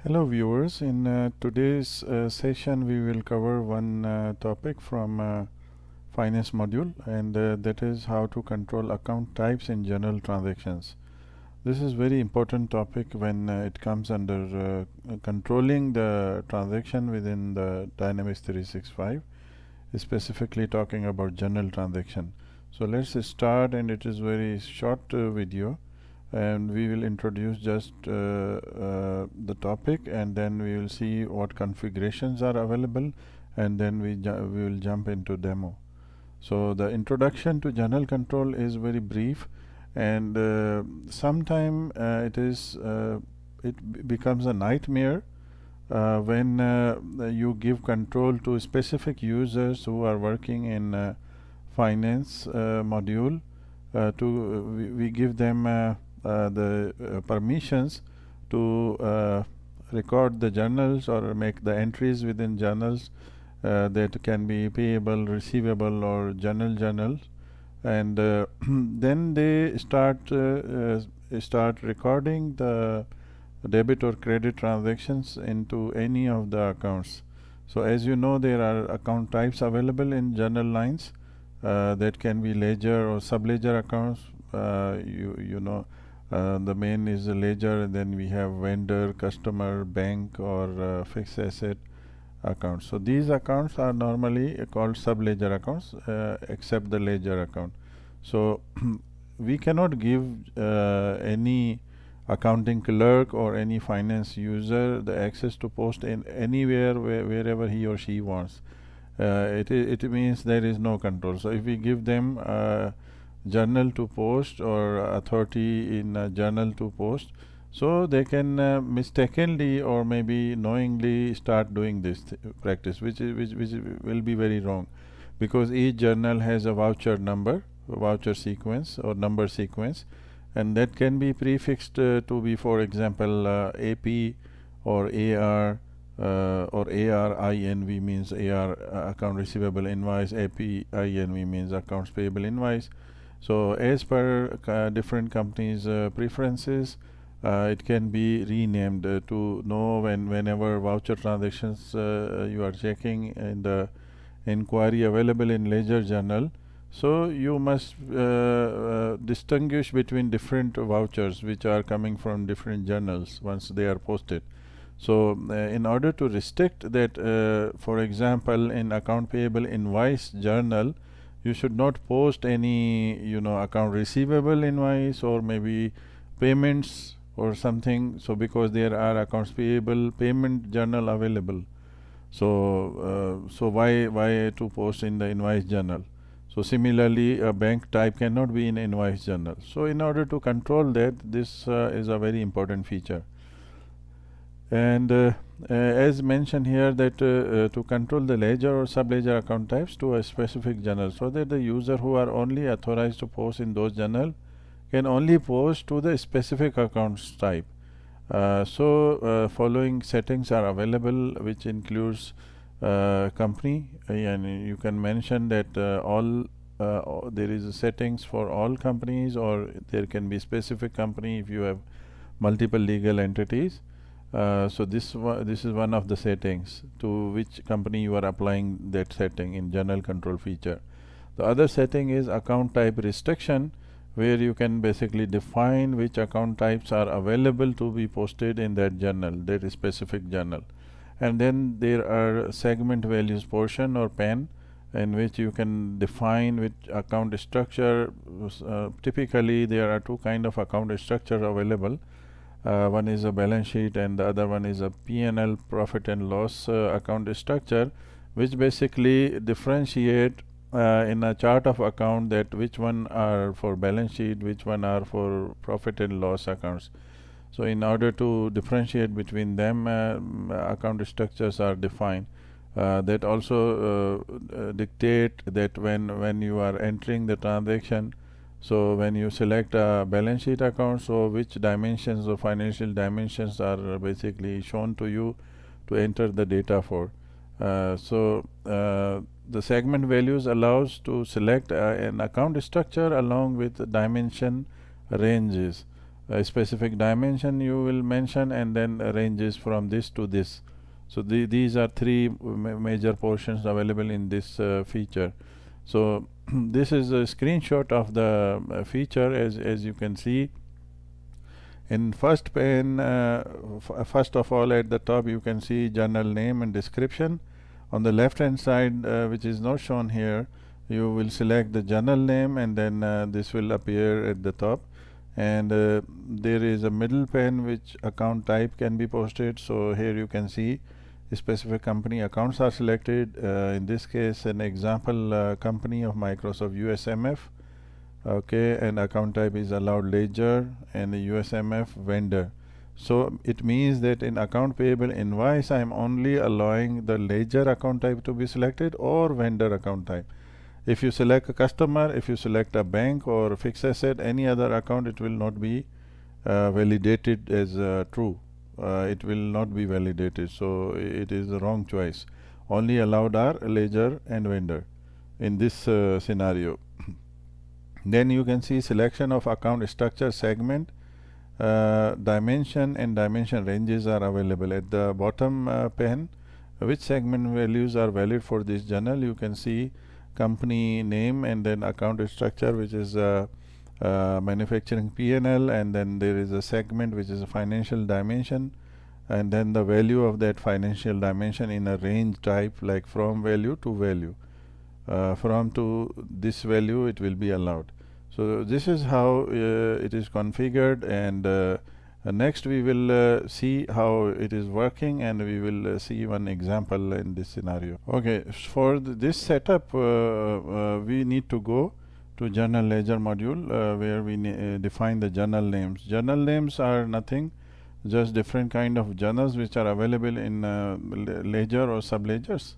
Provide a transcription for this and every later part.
Hello viewers, in today's session we will cover one topic from finance module, and that is how to control account types in general transactions. This is very important topic when it comes under controlling the transaction within the Dynamics 365, specifically talking about general transaction. So let's start, and it is very short video, and we will introduce just the topic, and then we will see what configurations are available, and then we will jump into demo. So the introduction to general control is very brief, and sometime it becomes a nightmare when you give control to specific users who are working in finance module. We give them the permissions to record the journals or make the entries within journals that can be payable, receivable, or journals, and then they start recording the debit or credit transactions into any of the accounts. So as you know, there are account types available in journal lines that can be ledger or subledger accounts. You know, the main is a ledger, and then we have vendor, customer, bank, or fixed asset accounts. So these accounts are normally called subledger accounts, except the ledger account. So we cannot give any accounting clerk or any finance user the access to post in anywhere wherever he or she wants. It means there is no control. So if we give them journal to post or authority in a journal to post, so they can mistakenly or maybe knowingly start doing this practice, which will be very wrong, because each journal has a voucher number, voucher sequence or number sequence, and that can be prefixed to be, for example, AP or AR or ARINV means AR account receivable invoice, APINV means accounts payable invoice. So as per different companies' preferences, it can be renamed to know whenever voucher transactions you are checking in the inquiry available in ledger journal. So you must distinguish between different vouchers which are coming from different journals once they are posted. So in order to restrict that, for example, in account payable invoice journal, you should not post any account receivable invoice or maybe payments or something. So because there are accounts payable payment journal available, so why to post in the invoice journal? So similarly, a bank type cannot be in invoice journal. So in order to control that, this is a very important feature. And as mentioned here, that to control the ledger or subledger account types to a specific journal, so that the user who are only authorized to post in those journal can only post to the specific accounts type. Following settings are available, which includes company, and you can mention that there is settings for all companies, or there can be specific company if you have multiple legal entities. So this is one of the settings to which company you are applying that setting in general control feature. The other setting is account type restriction, where you can basically define which account types are available to be posted in that journal, that specific journal. And then there are segment values portion or PAN, in which you can define which account structure. Typically there are two kind of account structure available. One is a balance sheet and the other one is a P&L, profit and loss account structure, which basically differentiate in a chart of account that which one are for balance sheet, which one are for profit and loss accounts. So in order to differentiate between them, account structures are defined. That also dictate that when you are entering the transaction, so when you select a balance sheet account, so which dimensions or financial dimensions are basically shown to you to enter the data for. The segment values allows to select an account structure along with dimension ranges. a specific dimension you will mention, and then ranges from this to this. So these are three major portions available in this feature. So this is a screenshot of the feature. As you can see, in first pane, first of all at the top you can see journal name and description. On the left hand side, which is not shown here, you will select the journal name, and then this will appear at the top. And there is a middle pane which account type can be posted. So here you can see specific company accounts are selected. In this case, an example company of Microsoft USMF. Okay, and account type is allowed ledger, and the USMF vendor. So it means that in account payable invoice I am only allowing the ledger account type to be selected or vendor account type. If you select a customer, if you select a bank or a fixed asset, any other account, it will not be validated as true. It will not be validated, so it is the wrong choice. Only allowed are ledger and vendor in this scenario. Then you can see selection of account structure segment, dimension and dimension ranges are available. At the bottom pane, which segment values are valid for this journal, you can see company name and then account structure, which is manufacturing P&L, and then there is a segment which is a financial dimension, and then the value of that financial dimension in a range type, like from value to value. From to this value it will be allowed. So this is how it is configured, and next we will see how it is working, and we will see one example in this scenario. Okay, for this setup we need to go to journal ledger module where we define the journal names. Journal names are nothing, just different kind of journals which are available in ledger or subledgers.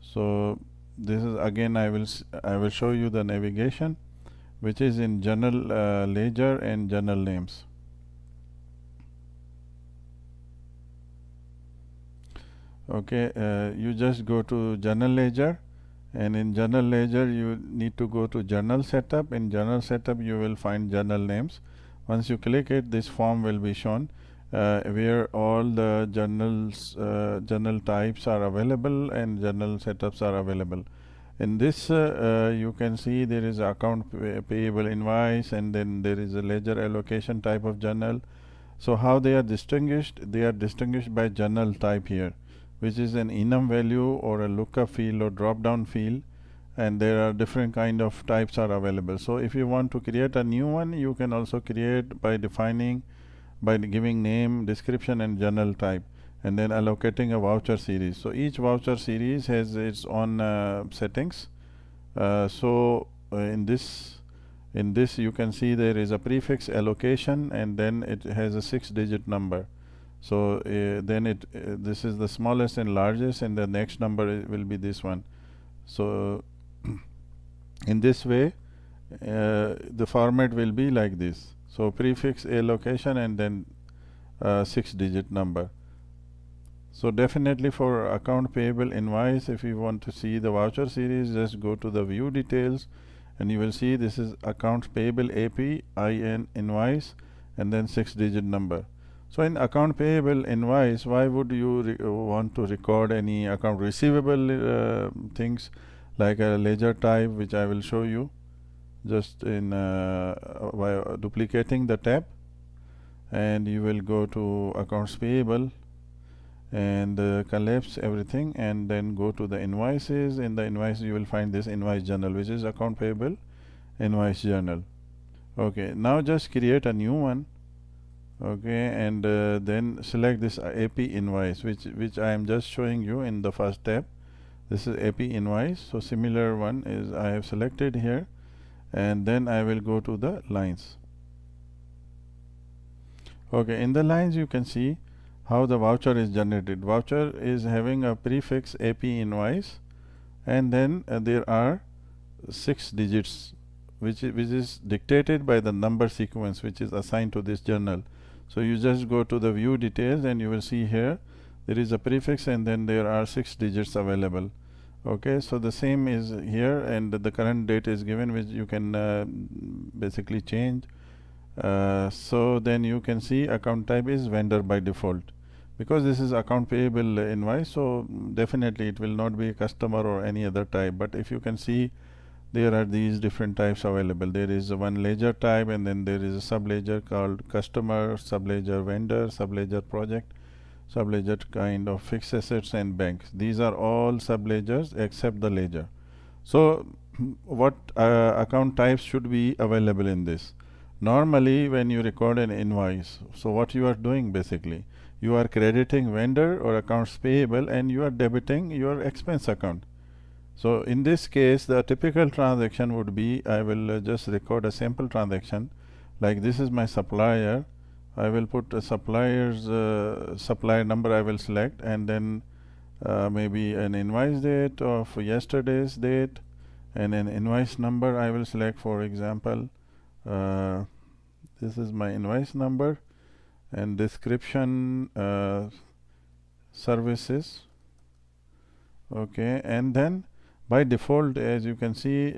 So this is again I will show you the navigation, which is in journal ledger and journal names. Okay, you just go to journal ledger, and in journal ledger you need to go to journal setup. In journal setup you will find journal names. Once you click it, this form will be shown where all the journal types are available and journal setups are available. In this you can see there is account payable invoice, and then there is a ledger allocation type of journal. So how they are distinguished? They are distinguished by journal type here, which is an enum value or a lookup field or drop down field, and there are different kind of types are available. So if you want to create a new one, you can also create by defining, by giving name, description and journal type, and then allocating a voucher series. So each voucher series has its own settings. In this you can see there is a prefix allocation, and then it has a 6-digit number. So then this is the smallest and largest, and the next number will be this one. So in this way the format will be like this. So prefix allocation and then 6-digit number. So definitely for account payable invoice, if you want to see the voucher series, just go to the view details, and you will see this is account payable AP IN invoice and then 6-digit number. So in account payable invoice, why would you want to record any account receivable things like a ledger type, which I will show you just in by duplicating the tab, and you will go to accounts payable and collapse everything, and then go to the invoices. In the invoice you will find this invoice journal, which is account payable invoice journal. Okay, now just create a new one. Okay, and then select this AP invoice, which I am just showing you in the first tab. This is AP invoice. So similar one is I have selected here, and then I will go to the lines. Okay, in the lines you can see how the voucher is generated. Voucher is having a prefix AP invoice, and then there are 6 digits which is dictated by the number sequence which is assigned to this journal. So you just go to the view details, and you will see here there is a prefix, and then there are 6 digits available. Okay, so the same is here, and the current date is given, which you can basically change So then you can see account type is vendor by default, because this is account payable invoice, so definitely it will not be a customer or any other type. But if you can see, there are these different types available. There is one ledger type, and then there is a subledger called customer, subledger vendor, subledger project, subledger kind of fixed assets, and banks. These are all subledgers except the ledger. So what account types should be available in this? Normally when you record an invoice, so what you are doing basically, you are crediting vendor or accounts payable, and you are debiting your expense account. So in this case, the typical transaction would be, I will just record a simple transaction, like this is my supplier. I will put a supplier's supplier number I will select, and then maybe an invoice date of yesterday's date, and an invoice number I will select. For example, this is my invoice number, and description services. Okay, and then by default, as you can see,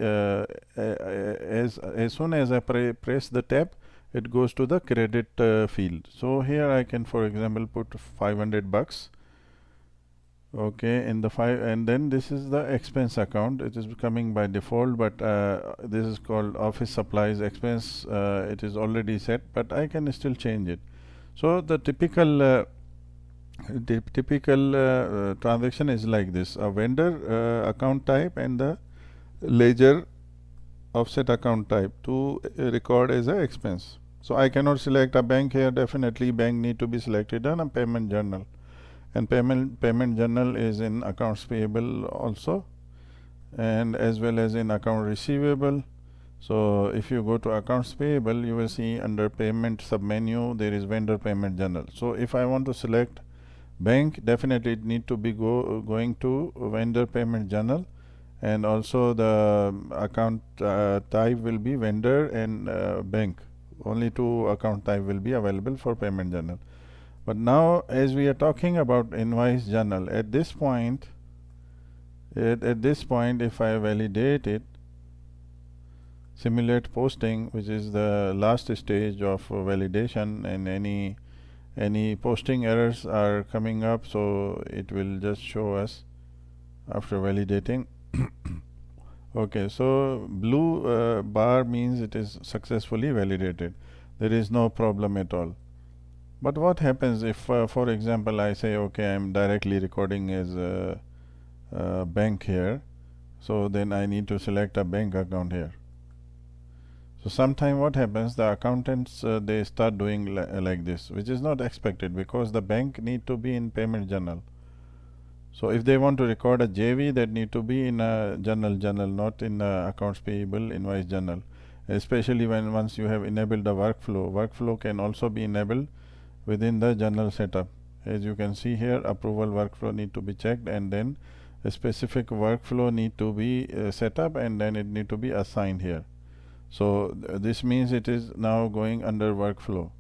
as soon as I press the tab, it goes to the credit field. So here I can, for example, put $500. Okay, in the and then this is the expense account. It is coming by default, but this is called office supplies expense. It is already set, but I can still change it. So the typical transaction is like this: a vendor account type and the ledger offset account type to record as a expense. So I cannot select a bank here. Definitely bank need to be selected on a payment journal, and payment journal is in accounts payable also, and as well as in account receivable. So if you go to accounts payable, you will see under payment submenu there is vendor payment journal. So if I want to select bank, definitely it need to be going to vendor payment journal, and also the account type will be vendor and bank. Only two account type will be available for payment journal. But now, as we are talking about invoice journal, at this point, if I validate it, simulate posting, which is the last stage of validation, and any posting errors are coming up, so it will just show us after validating. Okay, so blue bar means it is successfully validated. There is no problem at all. But what happens if, for example, I say, okay, I am directly recording as a bank here, so then I need to select a bank account here. So sometime what happens, the accountants they start doing like this, which is not expected, because the bank need to be in payment journal. So if they want to record a JV, that need to be in a journal, not in a accounts payable invoice journal. Especially when once you have enabled the workflow can also be enabled within the journal setup. As you can see here, approval workflow need to be checked, and then a specific workflow need to be set up, and then it need to be assigned here. So this means it is now going under workflow.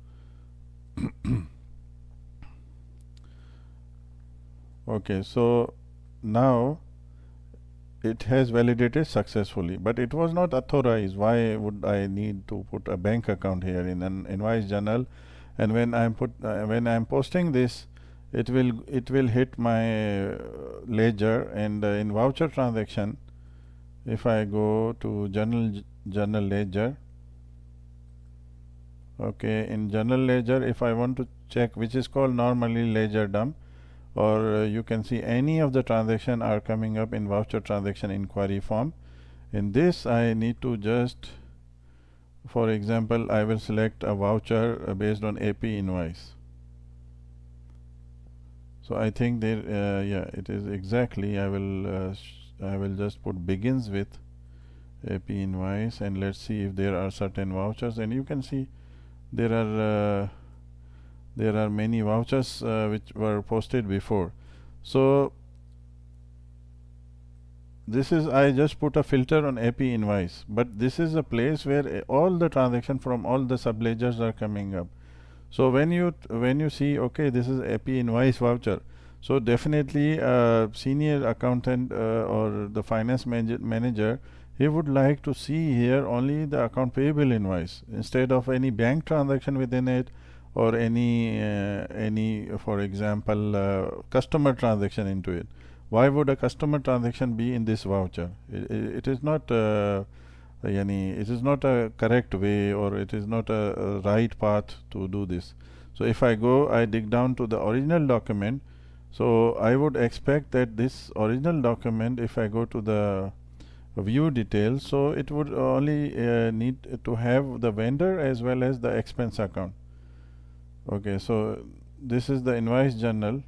Okay, so now it has validated successfully, but it was not authorized. Why would I need to put a bank account here in an invoice journal? And when I'm posting this, it will hit my ledger, and in voucher transaction, if I go to journal ledger, okay, in journal ledger, if I want to check, which is called normally ledger dump, or you can see any of the transaction are coming up in voucher transaction inquiry form. In this, I need to just, for example, I will select a voucher based on AP invoice. So I think there, yeah, it is exactly. I will just put begins with AP invoice, and let's see if there are certain vouchers. And you can see there are many vouchers which were posted before. So this is, I just put a filter on AP invoice, but this is a place where all the transaction from all the subledgers are coming up. So when you see, okay, this is AP invoice voucher, so definitely senior accountant or the finance manager he would like to see here only the account payable invoice instead of any bank transaction within it, or any for example customer transaction into it. Why would a customer transaction be in this voucher? It is not it is not a correct way, or it is not a right path to do this. So if I dig down to the original document, so I would expect that this original document, if I go to the view details, so it would only need to have the vendor as well as the expense account. Okay, so this is the invoice journal,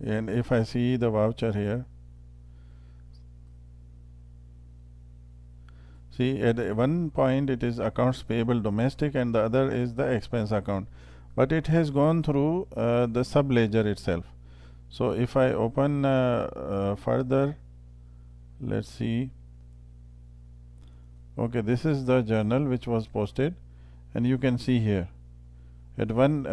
and if I see the voucher here, see at one point it is accounts payable domestic and the other is the expense account, but it has gone through the subledger itself. So if I open further, let's see. Okay, this is the journal which was posted, and you can see here at one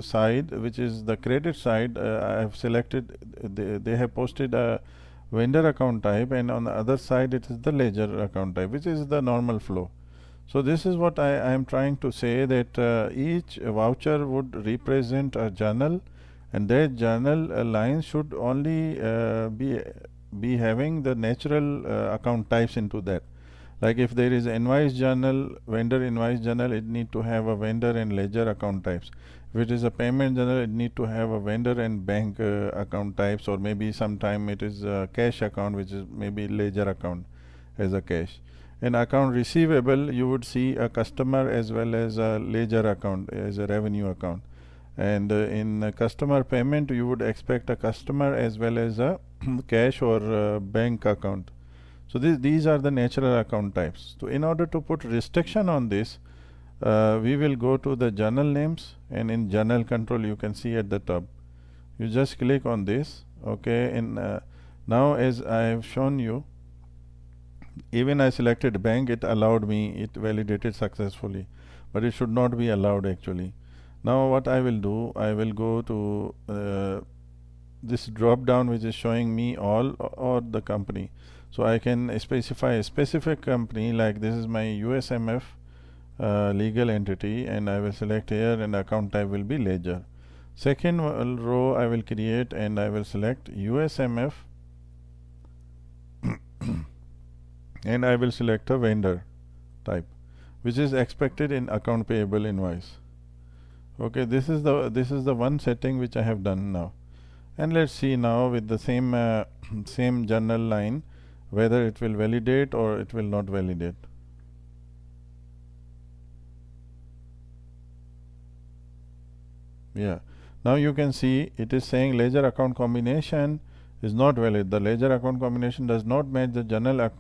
side, which is the credit side, I have selected, they have posted a vendor account type, and on the other side it is the ledger account type, which is the normal flow. So this is what I am trying to say, that each voucher would represent a journal, and that journal line should only be having the natural account types into that. Like if there is invoice journal, vendor invoice journal, it need to have a vendor and ledger account types. If it is a payment journal, it need to have a vendor and bank account types, or maybe sometime it is a cash account, which is maybe ledger account as a cash. In account receivable, you would see a customer as well as a ledger account as a revenue account. And in customer payment, you would expect a customer as well as a cash or bank account. So these are the natural account types. So in order to put restriction on this, we will go to the journal names, and in journal control you can see at the top, you just click on this. Okay, and now as I have shown you, even I selected bank, it allowed me, it validated successfully, but it should not be allowed actually. Now what I will do, I will go to this drop down which is showing me all or the company. So I can specify a specific company, like this is my USMF legal entity, and I will select here, and account type will be ledger. Second row I will create, and I will select USMF and I will select a vendor type, which is expected in account payable invoice. Okay, this is the one setting which I have done now. And let's see now with the same same journal line whether it will validate or it will not validate. Yeah, now you can see it is saying ledger account combination is not valid. The ledger account combination does not match the journal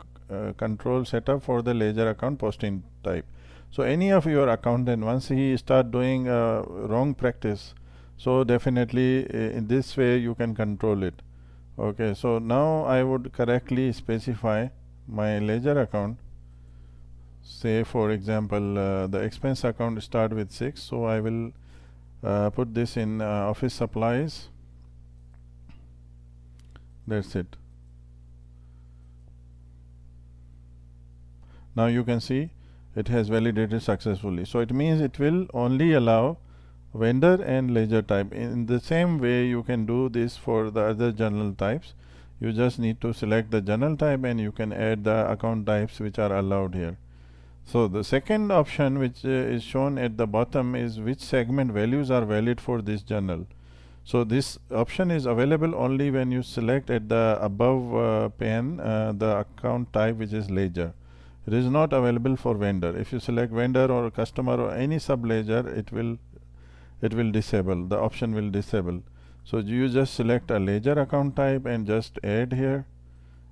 control setup for the ledger account posting type. So any of your accountant, once he start doing wrong practice, so definitely in this way you can control it. Okay, so now I would correctly specify my ledger account. Say for example the expense account start with 6, so I will put this in office supplies. That's it. Now you can see it has validated successfully. So it means it will only allow vendor and ledger type. In the same way you can do this for the other journal types. You just need to select the journal type, and you can add the account types which are allowed here. So the second option which is shown at the bottom is which segment values are valid for this journal. So this option is available only when you select at the above pane the account type which is ledger. It is not available for vendor. If you select vendor or customer or any subledger, it will disable, the option will disable. So you just select a ledger account type and just add here,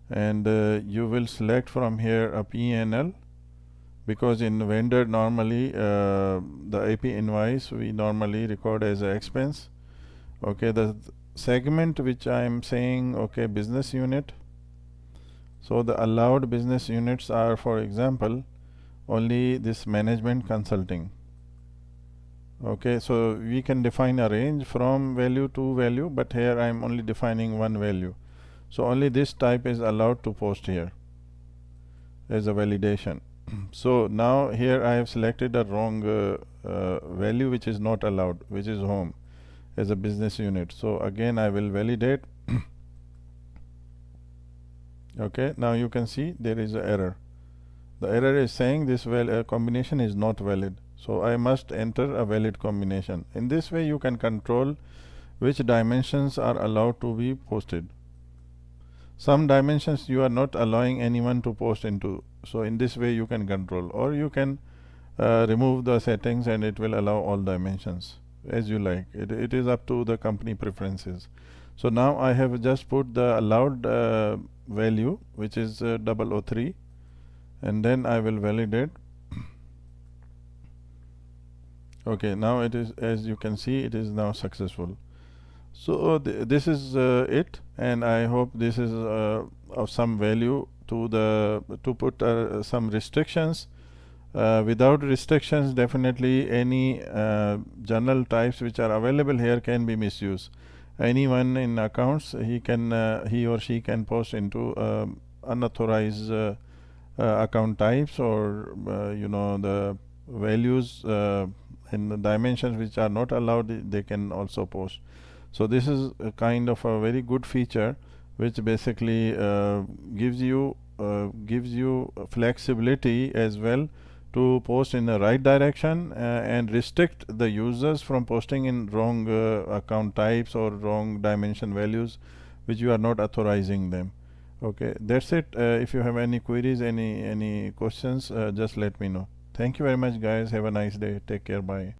and you will select from here a P&L, because in vendor normally the AP invoice we normally record as an expense. Okay, the segment which I am saying, okay, business unit. So the allowed business units are, for example, only this management consulting. Okay, so we can define a range from value to value, but here I am only defining one value. So only this type is allowed to post here as a validation. So now here I have selected a wrong value which is not allowed, which is home as a business unit. So again I will validate. Okay, now you can see there is an error. The error is saying this combination is not valid. So I must enter a valid combination. In this way you can control which dimensions are allowed to be posted. Some dimensions you are not allowing anyone to post into. So in this way you can control, or you can remove the settings and it will allow all dimensions as you like. It is up to the company preferences. So now I have just put the allowed value, which is 003, and then I will validate. Okay, now it is, as you can see, it is now successful. So this is it, and I hope this is of some value to put some restrictions. Without restrictions, definitely any journal types which are available here can be misused. Anyone in accounts, he or she can post into unauthorized account types, or the values in the dimensions which are not allowed, they can also post. So this is a kind of a very good feature which basically gives you flexibility as well to post in the right direction and restrict the users from posting in wrong account types or wrong dimension values which you are not authorizing them. Okay, that's it. If you have any queries, any questions, just let me know. Thank you very much, guys. Have a nice day. Take care. Bye.